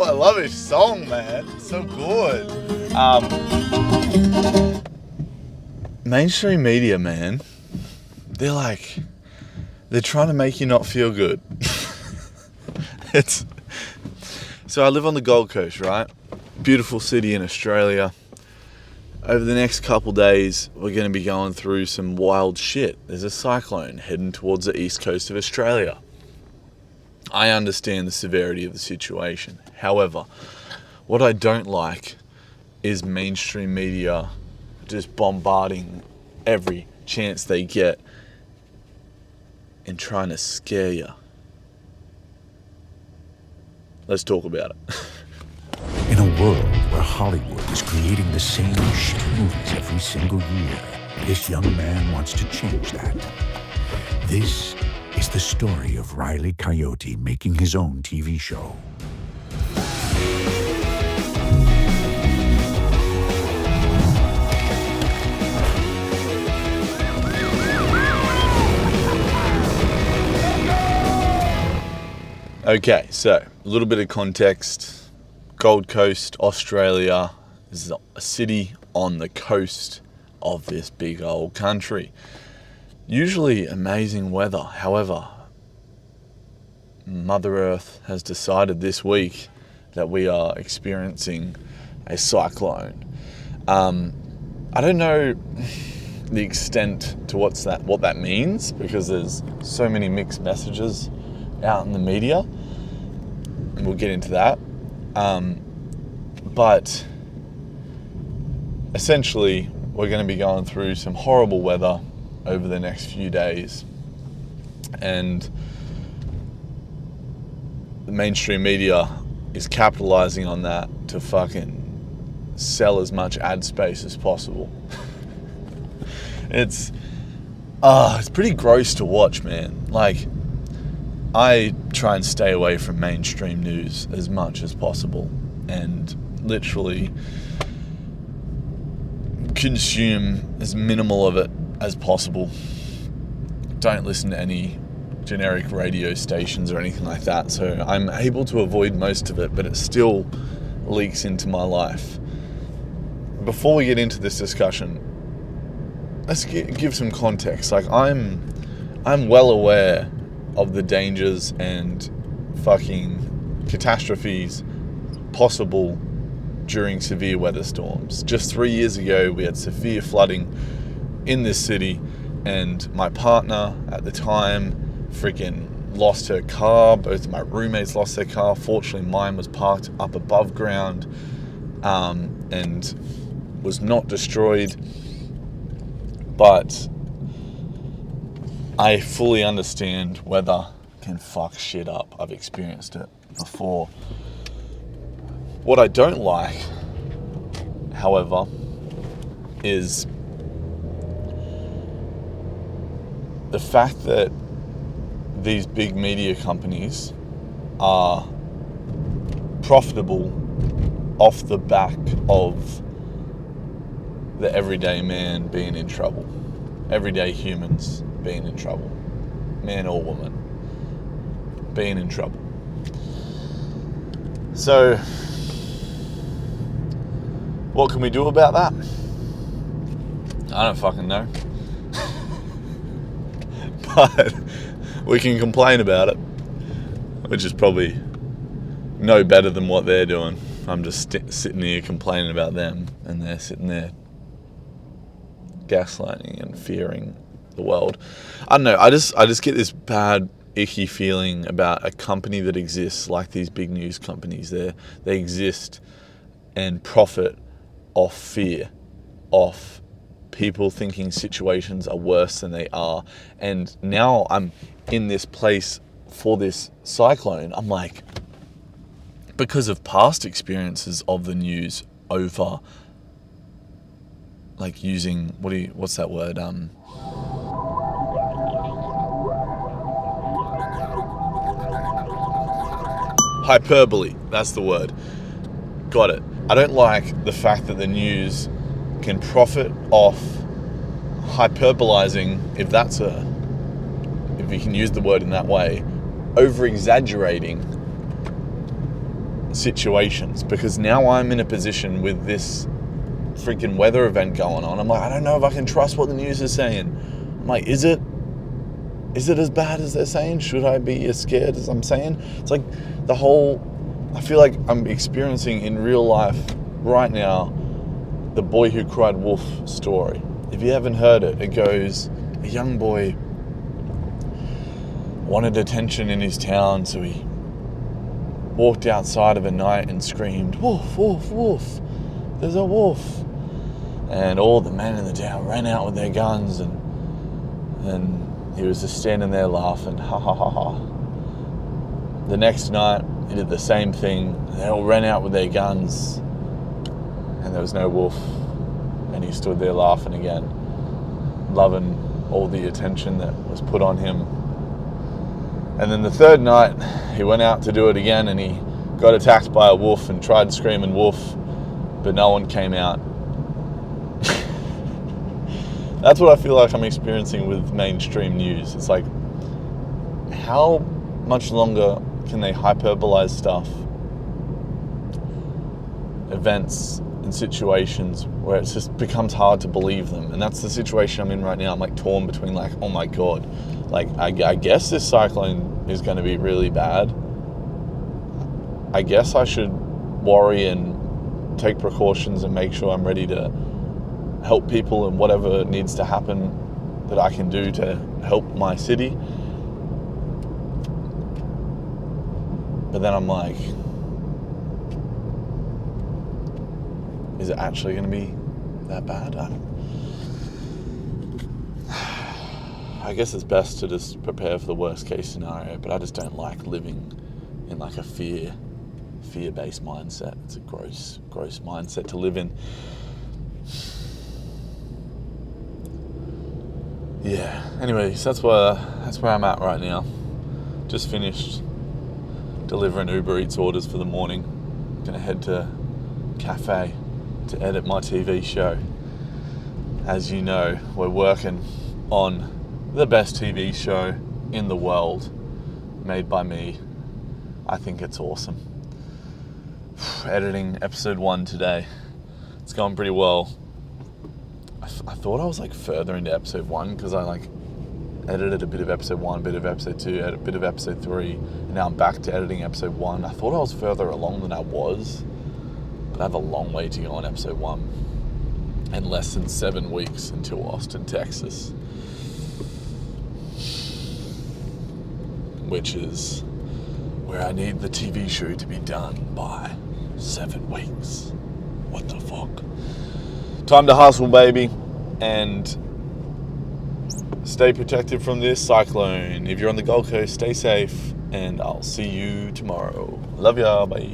I love his song, man. It's so good. Mainstream media, man, they're trying to make you not feel good. So I live on the Gold Coast, right? Beautiful city in Australia. Over the next couple days, we're going to be going through some wild shit. There's a cyclone heading towards the east coast of Australia. I understand the severity of the situation. However, what I don't like is mainstream media just bombarding every chance they get and trying to scare you. Let's talk about it. In a world where Hollywood is creating the same shit movies every single year, this young man wants to change that. This is the story of Riley Coyote making his own TV show. Okay, so a little bit of context. Gold Coast, Australia is a city on the coast of this big old country. Usually amazing weather. However, Mother Earth has decided this week that we are experiencing a cyclone. I don't know the extent to what that means, because there's so many mixed messages out in the media, and we'll get into that. But essentially, we're going to be going through some horrible weather over the next few days, and the mainstream media is capitalizing on that to fucking sell as much ad space as possible. It's pretty gross to watch, man. Like, I try and stay away from mainstream news as much as possible and literally consume as minimal of it as possible. Don't listen to any generic radio stations or anything like that, so I'm able to avoid most of it, but it still leaks into my life. Before we get into this discussion, let's give some context. Like, I'm well aware of the dangers and fucking catastrophes possible during severe weather storms. Just 3 years ago, we had severe flooding in this city, and my partner at the time freaking lost her car. Both of my roommates lost their car. Fortunately, mine was parked up above ground and was not destroyed. But I fully understand weather can fuck shit up. I've experienced it before. What I don't like, however, is the fact that these big media companies are profitable off the back of the everyday man being in trouble. Everyday humans being in trouble. Man or woman being in trouble. So, what can we do about that? I don't fucking know. But we can complain about it, which is probably no better than what they're doing. I'm just sitting here complaining about them, and they're sitting there gaslighting and fearing the world. I don't know. I just get this bad, icky feeling about a company that exists like these big news companies. They exist and profit off fear, off people thinking situations are worse than they are. And now I'm in this place for this cyclone. I'm like, because of past experiences of the news over, like, using, what's that word? Hyperbole, that's the word. Got it. I don't like the fact that the news can profit off hyperbolizing, if you can use the word in that way, over exaggerating situations, because now I'm in a position with this freaking weather event going on. I'm like, I don't know if I can trust what the news is saying. I'm like, is it as bad as they're saying? Should I be as scared as I'm saying? It's like I feel like I'm experiencing in real life right now the Boy Who Cried Wolf story. If you haven't heard it, it goes, a young boy wanted attention in his town, so he walked outside of a night and screamed, "Wolf, wolf, wolf, there's a wolf." And all the men in the town ran out with their guns, and he was just standing there laughing, ha ha ha ha. The next night, he did the same thing. They all ran out with their guns, and there was no wolf. And he stood there laughing again, loving all the attention that was put on him. And then the third night, he went out to do it again, and he got attacked by a wolf and tried screaming wolf, but no one came out. That's what I feel like I'm experiencing with mainstream news. It's like, how much longer can they hyperbolize stuff, events and situations where it just becomes hard to believe them? And that's the situation I'm in right now. I'm like torn between like, oh my God, like I guess this cyclone is going to be really bad. I guess I should worry and take precautions and make sure I'm ready to help people and whatever needs to happen that I can do to help my city. But then I'm like, is it actually going to be that bad? I guess it's best to just prepare for the worst case scenario, but I just don't like living in like a fear-based mindset. It's a gross mindset to live in. Yeah, anyways, that's where I'm at right now. Just finished delivering Uber Eats orders for the morning. Gonna head to cafe to edit my TV show. As you know, we're working on the best TV show in the world, made by me. I think it's awesome. Editing episode 1 today. It's going pretty well. I thought I was like further into episode 1 because I like edited a bit of episode 1, a bit of episode 2, a bit of episode 3, and now I'm back to editing episode 1. I thought I was further along than I was, but I have a long way to go on episode 1 and less than 7 weeks until Austin, Texas, which is where I need the TV show to be done by 7 weeks. What the fuck? Time to hustle, baby, and stay protected from this cyclone. If you're on the Gold Coast, stay safe, and I'll see you tomorrow. Love ya, bye.